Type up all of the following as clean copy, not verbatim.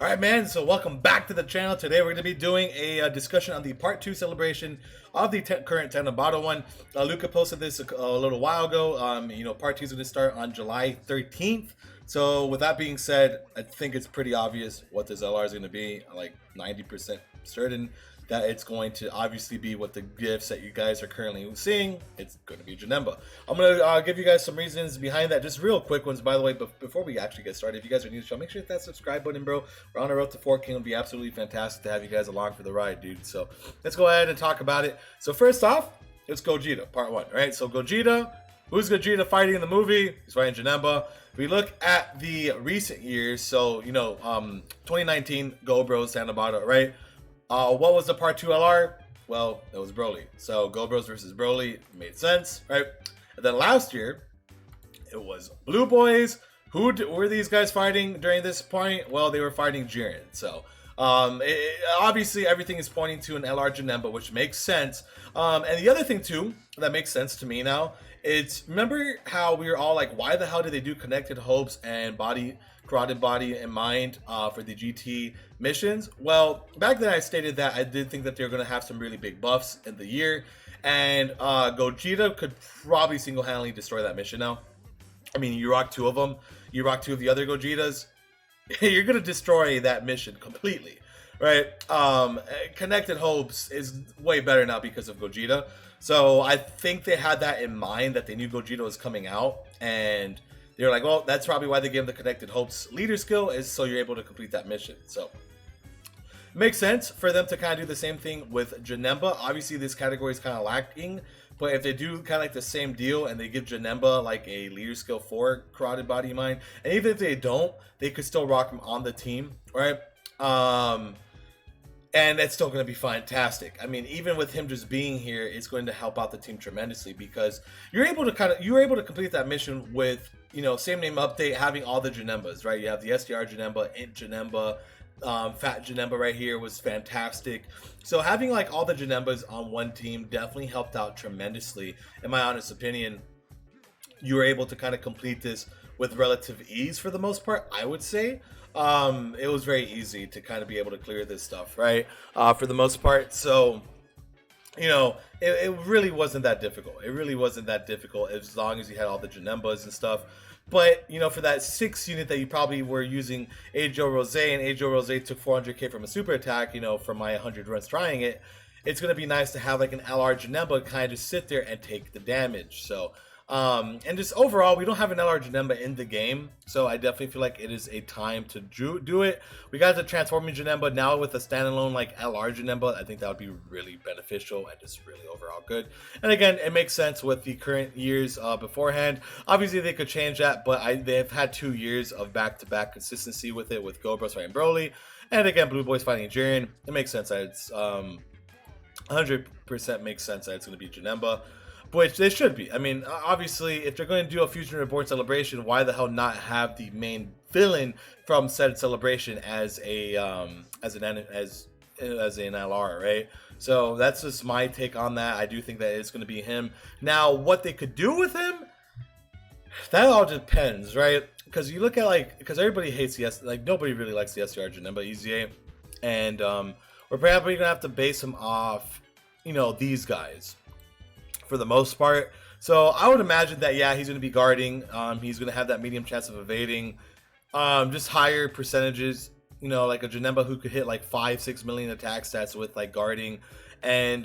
All right, man. So welcome back to the channel. Today we're going to be doing a discussion on the Part 2 celebration of the current Tanabata one. Luca posted this a little while ago. Part 2 is going to start on July 13th. So with that being said, I think it's pretty obvious what this LR is going to be. Like 90% certain that it's going to obviously be what the gifts that you guys are currently seeing. It's going to be Janemba. I'm going to give you guys some reasons behind that. Just real quick ones, by the way. But before we actually get started, if you guys are new to the show, make sure to hit that subscribe button, bro. We're on the road to 4K. It'll be absolutely fantastic to have you guys along for the ride, dude. So let's go ahead and talk about it. So first off, it's Gogeta, part 1, right? So Gogeta, who's Gogeta fighting in the movie? He's fighting Janemba. If we look at the recent years, so, 2019, Go Bros, Tanabata, right? What was the Part 2 LR? Well, it was Broly. So Go Bros versus Broly made sense, right? And then last year, it was Blue Boys. Who were these guys fighting during this point? Well, they were fighting Jiren. So obviously everything is pointing to an LR Janemba, which makes sense. And the other thing too that makes sense to me now, it's remember how we were all like, why the hell did they do Connected Hopes and Carotid Body and Mind for the GT missions? Well, back then I stated that I did think that they were going to have some really big buffs in the year, and Gogeta could probably single-handedly destroy that mission now. I mean, you rock 2 of them, you rock 2 of the other Gogetas, you're going to destroy that mission completely, right? Connected Hopes is way better now because of Gogeta. So I think they had that in mind, that they knew Gogeta was coming out, and they were like, well, that's probably why they gave him the Connected Hopes leader skill, is so you're able to complete that mission. So it makes sense for them to kind of do the same thing with Janemba. Obviously, this category is kind of lacking, but if they do kind of like the same deal and they give Janemba like a leader skill for Carotid Body Mind, and even if they don't, they could still rock him on the team, right? And it's still going to be fantastic. I mean, even with him just being here, it's going to help out the team tremendously, because you're able to complete that mission with, same name update, having all the Janembas, right? You have the SDR Janemba, Int Janemba, Fat Janemba right here was fantastic. So having like all the Janembas on one team definitely helped out tremendously. In my honest opinion, you were able to kind of complete this with relative ease for the most part, I would say. It was very easy to kind of be able to clear this stuff, right? For the most part. So, it really wasn't that difficult. It really wasn't that difficult as long as you had all the Janembas and stuff. But, for that 6 unit that you probably were using Ajo Rose, and Ajo Rose took 400k from a super attack, from my 100 runs trying it, it's going to be nice to have like an LR Janemba kind of just sit there and take the damage. So, and just overall, we don't have an LR Janemba in the game, so I definitely feel like it is a time to do it. We got the transforming Janemba now with a standalone like LR Janemba. I think that would be really beneficial and just really overall good. And again, it makes sense with the current years beforehand. Obviously, they could change that, but they've had 2 years of back-to-back consistency with it, with Go Bros fighting Broly, and again, Blue Boys fighting Jiren. It makes sense that it's 100% makes sense that it's going to be Janemba. Which they should be. I mean, obviously, if they're going to do a Fusion Reborn celebration, why the hell not have the main villain from said celebration as an LR, right? So that's just my take on that. I do think that it's going to be him. Now, what they could do with him, that all depends, right? Because you look at because everybody hates nobody really likes the SDR Janemba EZA, and we're probably gonna have to base him off, these guys, for the most part. So I would imagine that, yeah, he's going to be guarding. He's going to have that medium chance of evading. Just higher percentages, like a Janemba who could hit like 5-6 million attack stats with like guarding and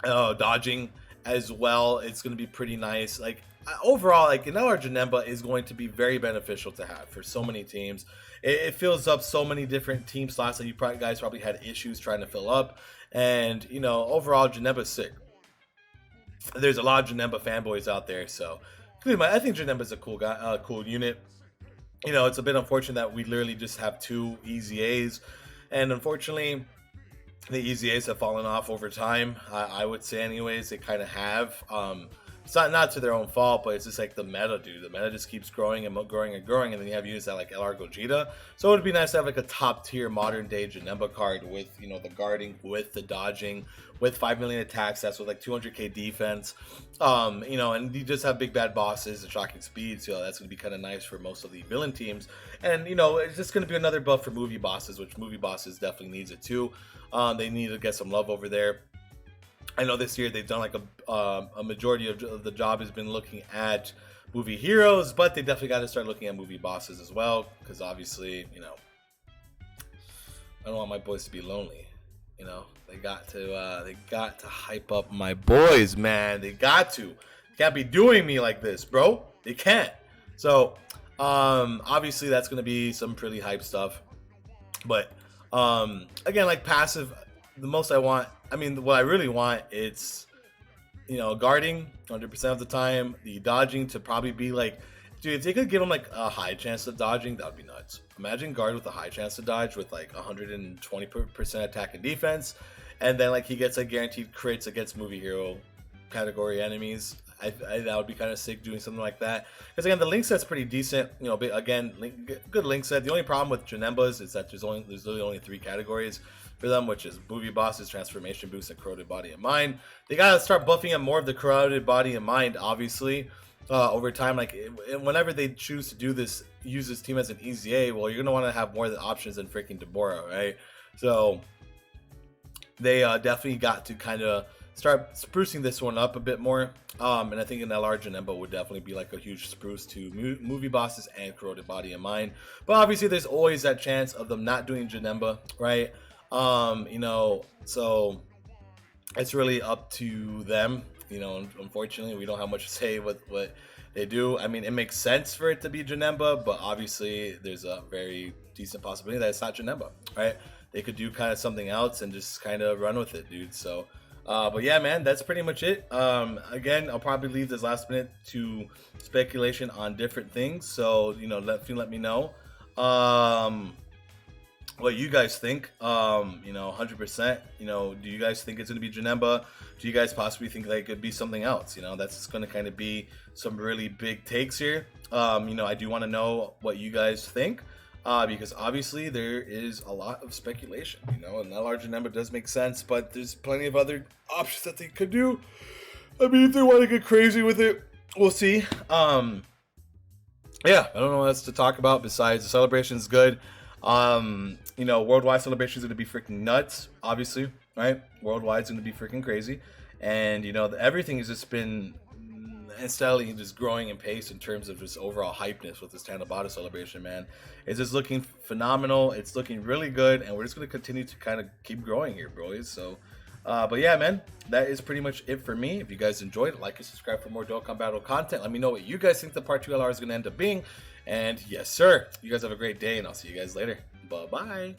dodging as well. It's going to be pretty nice. Like overall, like an LR Janemba is going to be very beneficial to have for so many teams. It fills up so many different team slots that you guys probably had issues trying to fill up. And, overall, Janemba's sick. There's a lot of Janemba fanboys out there, so I think Janemba's a cool guy, cool unit. It's a bit unfortunate that we literally just have 2 EZAs, and unfortunately, the EZAs have fallen off over time. I would say, anyways, they kind of have. it's not to their own fault, but it's just like the meta, dude. The meta just keeps growing and growing and growing, and then you have units that like LR Gogeta. So it would be nice to have like a top tier modern day Janemba card with, you know, the guarding, with the dodging, with 5 million attacks, that's with like 200k defense. You know, and you just have big bad bosses and shocking speed, so that's gonna be kind of nice for most of the villain teams. And you know, it's just gonna be another buff for movie bosses, which movie bosses definitely needs it too. They need to get some love over there. I know this year they've done like a majority of the job has been looking at movie heroes, but they definitely got to start looking at movie bosses as well, because obviously, you know, I don't want my boys to be lonely. You know, they got to hype up my boys, man. They got to. They can't be doing me like this, bro. They can't. So, obviously that's gonna be some pretty hype stuff, but again, like passive, the most I want, I mean, what I really want, it's, you know, guarding 100% of the time, the dodging to probably be like, dude, if they could give him like a high chance of dodging, that would be nuts. Imagine guard with a high chance to dodge with like 120% attack and defense, and then like he gets like guaranteed crits against movie hero category enemies. That would be kind of sick doing something like that. Because again, the link set's pretty decent. You know, again, good link set. The only problem with Janembas is that there's really only 3 categories for them, which is movie bosses, transformation boost, and corroded body and mind. They gotta start buffing up more of the corroded body and mind, obviously, over time. Like whenever they choose to do this, use this team as an EZA, well, you're gonna want to have more options than freaking Deborah, right? So they definitely got to kind of start sprucing this one up a bit more. And I think an LR Janemba would definitely be like a huge spruce to movie bosses and corroded body and mind. But obviously, there's always that chance of them not doing Janemba, right? You know, so it's really up to them. You know, unfortunately, we don't have much to say with what they do. I mean, it makes sense for it to be Janemba, but obviously, there's a very decent possibility that it's not Janemba, right? They could do kind of something else and just kind of run with it, dude. So, but yeah, man, that's pretty much it. Again, I'll probably leave this last minute to speculation on different things. So, you know, let me know. What you guys think. You know, 100%. You know, do you guys think it's going to be Janemba? Do you guys possibly think that it could be something else? You know, that's just going to kind of be some really big takes here. You know, I do want to know what you guys think, because obviously there is a lot of speculation. You know, and that large Janemba does make sense, but there's plenty of other options that they could do. I mean, if they want to get crazy with it, we'll see. Yeah, I don't know what else to talk about besides the celebration's good. You know, worldwide celebration is going to be freaking nuts, obviously, right? Worldwide's going to be freaking crazy. And, you know, everything has just been steadily just growing in pace in terms of just overall hypeness with this Tanabata celebration, man. It's just looking phenomenal. It's looking really good. And we're just going to continue to kind of keep growing here, boys. So, but yeah, man, that is pretty much it for me. If you guys enjoyed it, like and subscribe for more Dokkan Battle content. Let me know what you guys think the Part 2 LR is going to end up being. And yes, sir, you guys have a great day, and I'll see you guys later. Bye-bye.